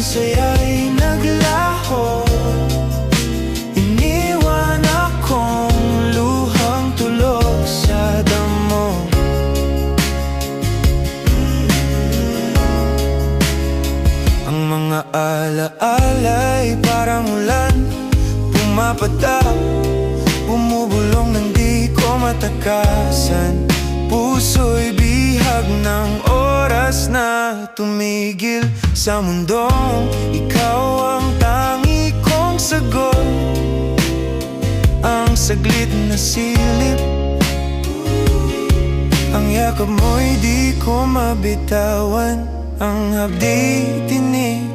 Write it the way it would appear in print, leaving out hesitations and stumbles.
saya'y naglaho. Iniwan akong luhang tulog sa damo. Ang mga alaala'y parang ulan, pumapatak, bumubulong nang di ko matakasan. Puso'y bihag ng oras na tumigil sa mundong ikaw ang tangi kong sagot. Ang saglit na silip, ang yakap mo'y di ko mabitawan. Ang hapdi tinig